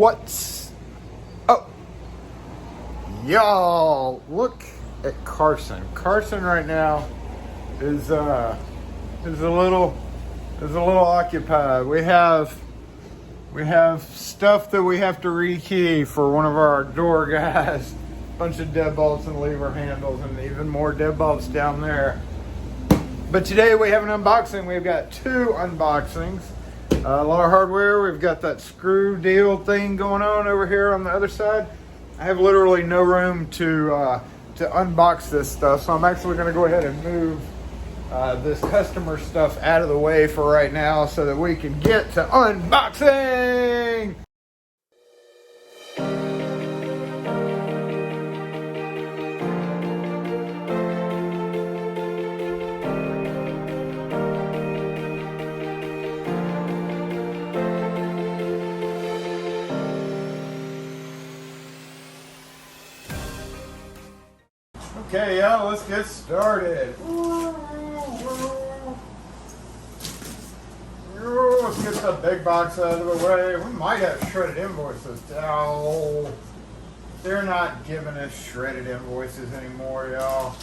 What's up, y'all? Look at Carson. Carson right now is a little occupied. We have stuff that we have to rekey for one of our door guys. Bunch of deadbolts and lever handles, and even more deadbolts down there. But today we have an unboxing. We've got two unboxings. A lot of hardware. We've got that screw deal thing going on over here on the other side. I have literally no room to unbox this stuff, so I'm actually going to go ahead and move this customer stuff out of the way for right now so that we can get to unboxing. Okay, y'all, let's get started. Let's get the big box out of the way. We might have shredded invoices. Oh, they're not giving us shredded invoices anymore, y'all.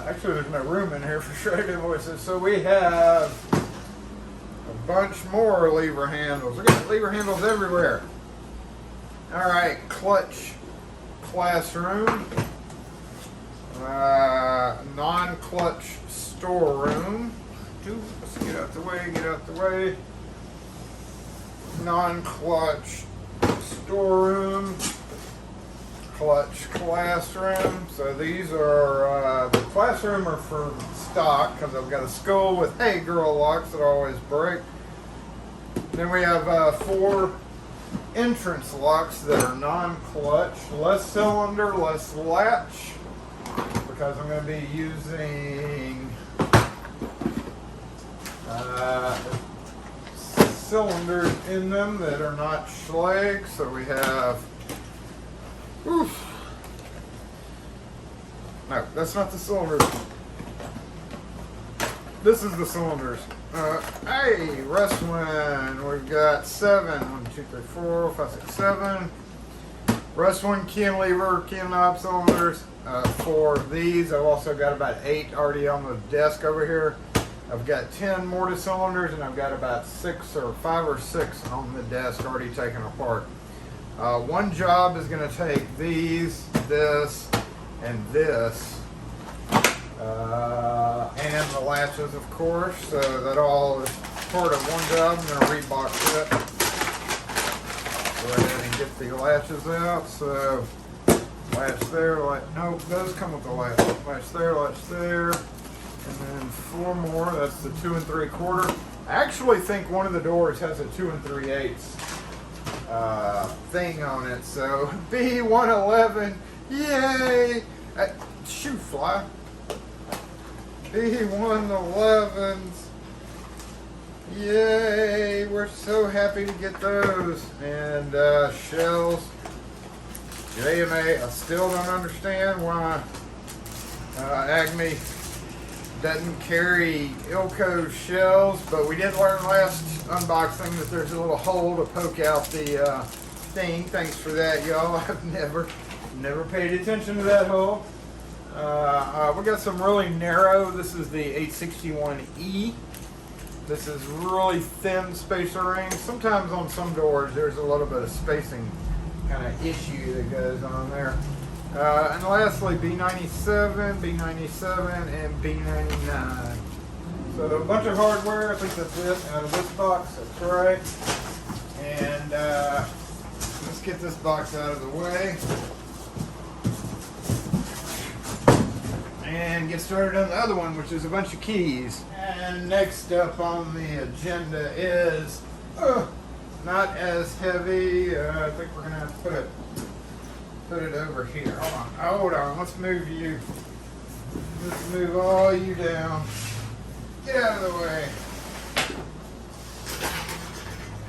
Actually, there's no room in here for shredded invoices, so we have a bunch more lever handles. We got lever handles everywhere. All right, clutch classroom. Non-clutch storeroom. Let's get out the way, Non-clutch storeroom. Clutch classroom. So these are, the classroom are for stock because I've got a skull with hey girl locks that always break. Then we have 4 entrance locks that are non-clutch. Less cylinder, less latch. Because I'm going to be using cylinders in them that are not Schlage. So we have, no, that's not the cylinders. This is the cylinders. Hey, Rust-One, we've got 7. 1, 2, 3, 4, 5, 6, 7. Rust-One key and lever, key and knob cylinders. For these, I've also got about 8 already on the desk over here. I've got 10 mortise cylinders, and I've got about 5 or 6 on the desk already taken apart. One job is going to take these, this, and this, and the latches, of course. So that all is part of one job. I'm going to rebox it. Go ahead and get the latches out. So latch there, no, those come with the latch. Latch there, and then 4 more. That's the 2 3/4. I actually think one of the doors has a 2 3/8 thing on it. So B111, yay! Shoot, fly. B111s, yay! We're so happy to get those. And shells. JMA, I still don't understand why Acme doesn't carry Ilco shells, but we did learn last unboxing that there's a little hole to poke out the thing. Thanks for that, y'all. I've never paid attention to that hole. We got some really narrow. This is the 861E. This is really thin spacer rings. Sometimes on some doors there's a little bit of spacing kind of issue that goes on there. And lastly, B97, and B99. So a bunch of hardware. I think that's it out of this box. That's right. And let's get this box out of the way and get started on the other one, which is a bunch of keys. And next up on the agenda is not as heavy. I think we're gonna have to put it over here. Hold on. Let's move you. Let's move all you down. Get out of the way.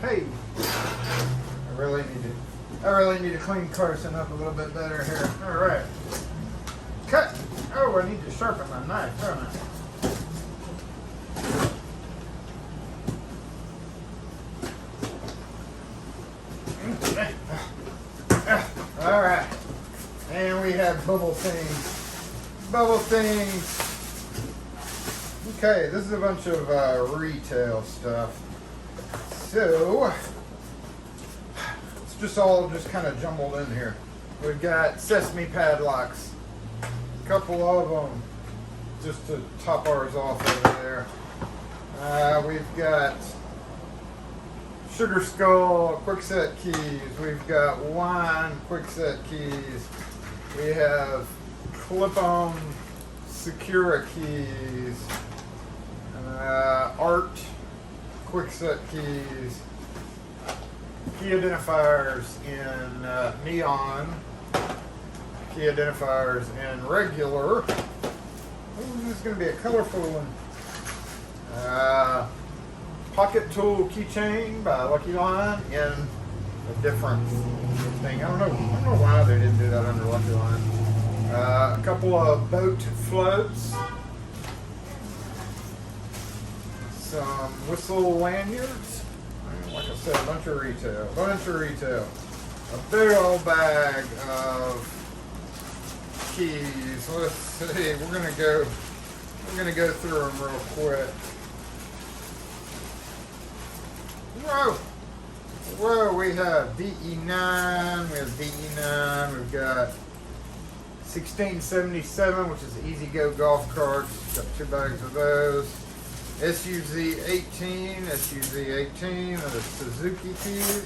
Hey, I really need to clean Carson up a little bit better here. All right. Cut. Oh, I need to sharpen my knife, don't I? All right. And we have bubble things. Bubble things. Okay, this is a bunch of retail stuff. So, it's just all kind of jumbled in here. We've got sesame padlocks. A couple of them just to top ours off over there. We've got Sugar Skull quickset keys. We've got wine quickset keys. We have clip-on Secura keys. Art quickset keys. Key identifiers in neon. Key identifiers in regular. Ooh, this is going to be a colorful one. Pocket tool keychain by Lucky Line in a different thing. I don't know why they didn't do that under Lucky Line. A couple of boat floats. Some whistle lanyards. Like I said, a bunch of retail. A big old bag of keys. Let's see. We're gonna go through them real quick. Whoa, we have DE9, we've got 1677, which is Easy Go golf carts, got 2 bags of those. SUZ 18, and the Suzuki keys.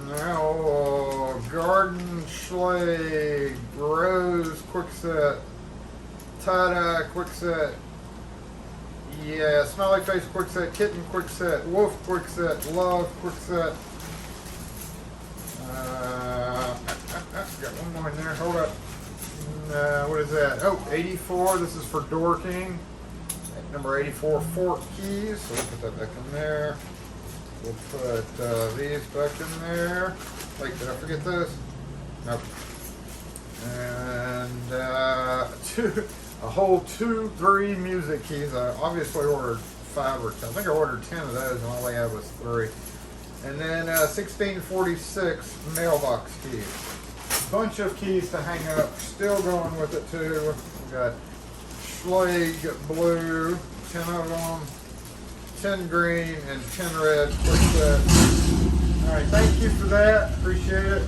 Now, Garden Schlag, Rose Quickset, Tie-Dye Quickset, yeah, Smiley Face Quickset, Kitten Quickset, Wolf Quickset, Love Quickset. Got one more in there, hold up. What is that? Oh, 84, this is for Door King. Number 84 fork keys, so we'll put that back in there. We'll put these back in there. Wait, did I forget those? Nope. And a whole 2 music keys. I obviously ordered 5 or 10. I think I ordered 10 of those, and all they had was 3. And then 1646 mailbox keys. Bunch of keys to hang up. Still going with it too. We got Schlag blue, 10 of them, 10 green, and 10 red. All right, thank you for that. Appreciate it.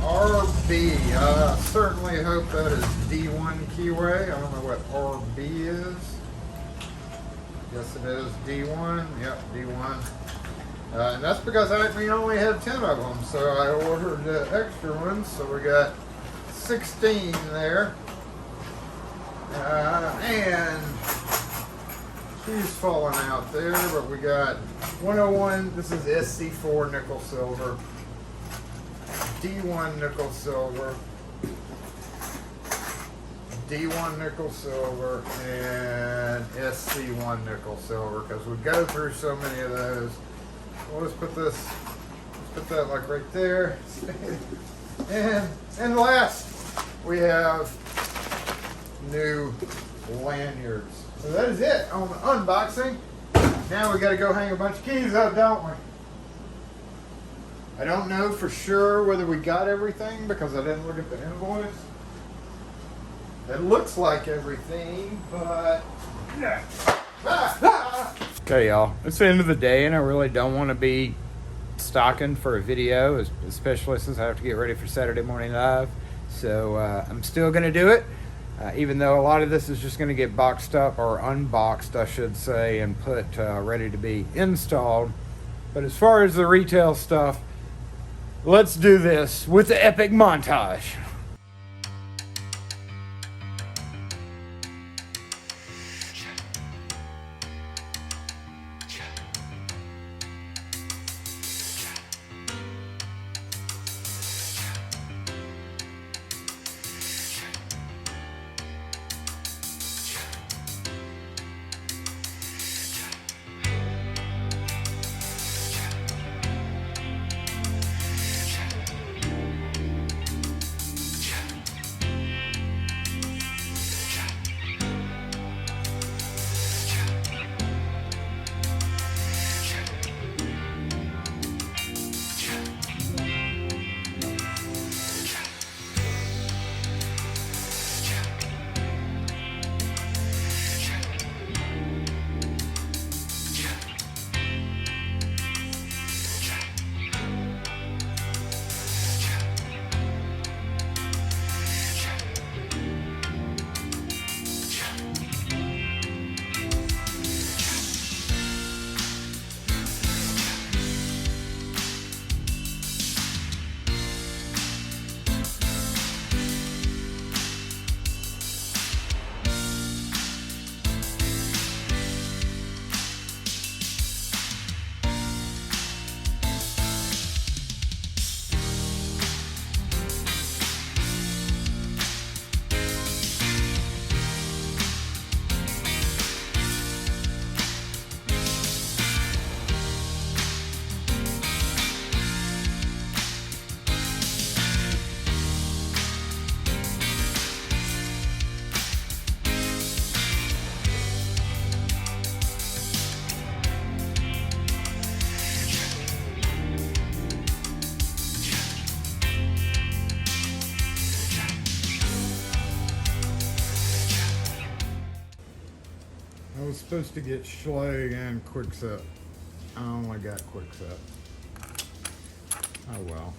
RB, I certainly hope that is D1 keyway. I don't know what RB is. Guess it is D1. Yep, D1. And that's because we only had 10 of them, so I ordered extra ones. So we got 16 there. And she's falling out there, but we got 101. This is SC4 nickel silver, D1 nickel silver, D1 nickel silver, and SC1 nickel silver, because we go through so many of those. We'll just put this, let's put that like right there. And last, we have new lanyards. So that is it on the unboxing. Now we got to go hang a bunch of keys up, don't we? I don't know for sure whether we got everything because I didn't look at the invoice. It looks like everything, but yeah. Okay, y'all. It's the end of the day, and I really don't want to be stocking for a video, especially since I have to get ready for Saturday Morning Live. So I'm still going to do it. Even though a lot of this is just going to get boxed up, or unboxed I should say, and put ready to be installed. But as far as the retail stuff, let's do this with the epic montage. supposed to get Schley and Quickset. I only got Quickset. Oh well.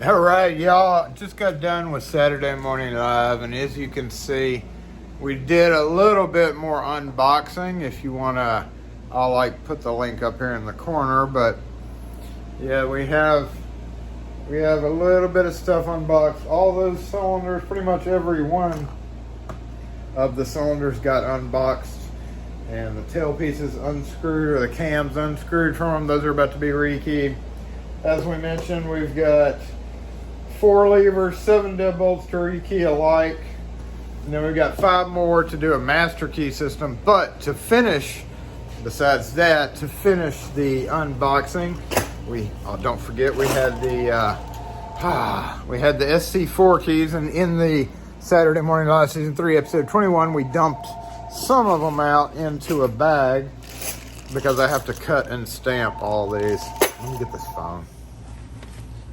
All right, y'all, just got done with Saturday Morning Live, and as you can see, we did a little bit more unboxing. If you want to, I'll put the link up here in the corner, but yeah, we have a little bit of stuff unboxed. All those cylinders, pretty much every one of the cylinders got unboxed, and the tail pieces unscrewed, or the cams unscrewed from them. Those are about to be rekeyed. As we mentioned, we've got 4 levers, 7 deadbolts to rekey alike, and then we've got 5 more to do a master key system. But to finish, besides that, to finish the unboxing, don't forget we had the SC4 keys, and in the Saturday Morning Live Season 3, Episode 21, we dumped some of them out into a bag because I have to cut and stamp all these. Let me get this phone.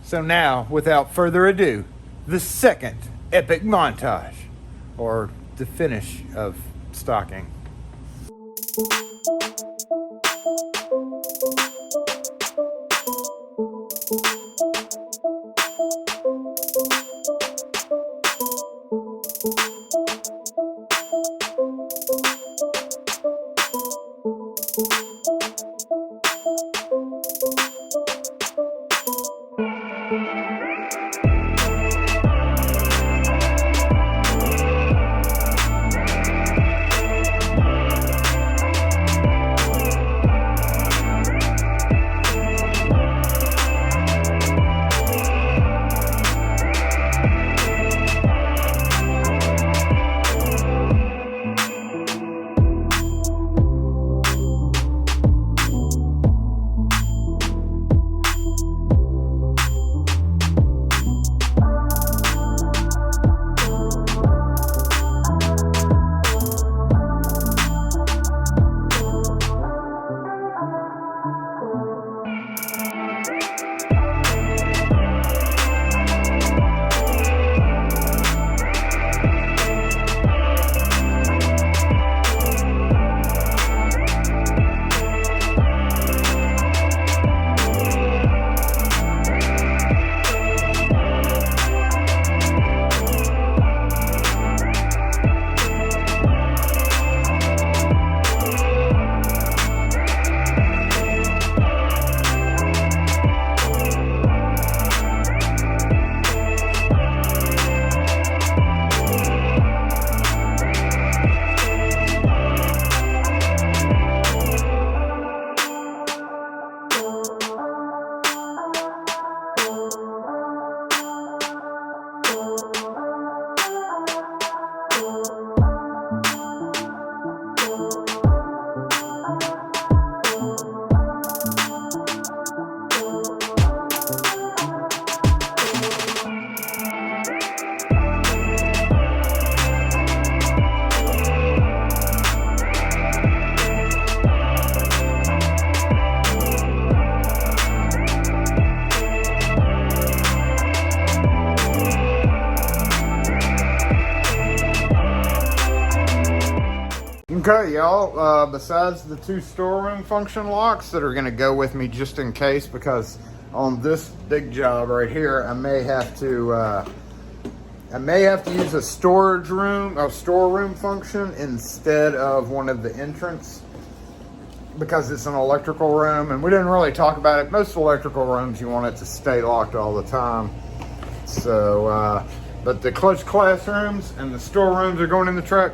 So now, without further ado, the second epic montage, or the finish of stocking. Okay, y'all, besides the 2 storeroom function locks that are going to go with me just in case, because on this big job right here, I may have to use a storeroom function instead of one of the entrance, because it's an electrical room, and we didn't really talk about it. Most electrical rooms, you want it to stay locked all the time. So, but the clutch classrooms and the storerooms are going in the truck.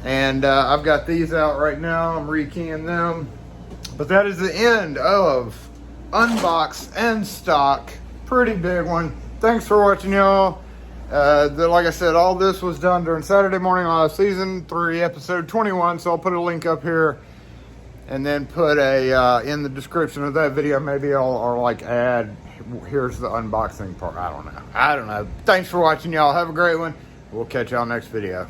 And I've got these out right now. I'm rekeying them. But that is the end of Unbox and Stock. Pretty big one. Thanks for watching, y'all. Like I said, all this was done during Saturday Morning Live Season 3, Episode 21. So I'll put a link up here. And then put a, in the description of that video, maybe I'll like add, here's the unboxing part. I don't know. Thanks for watching, y'all. Have a great one. We'll catch y'all next video.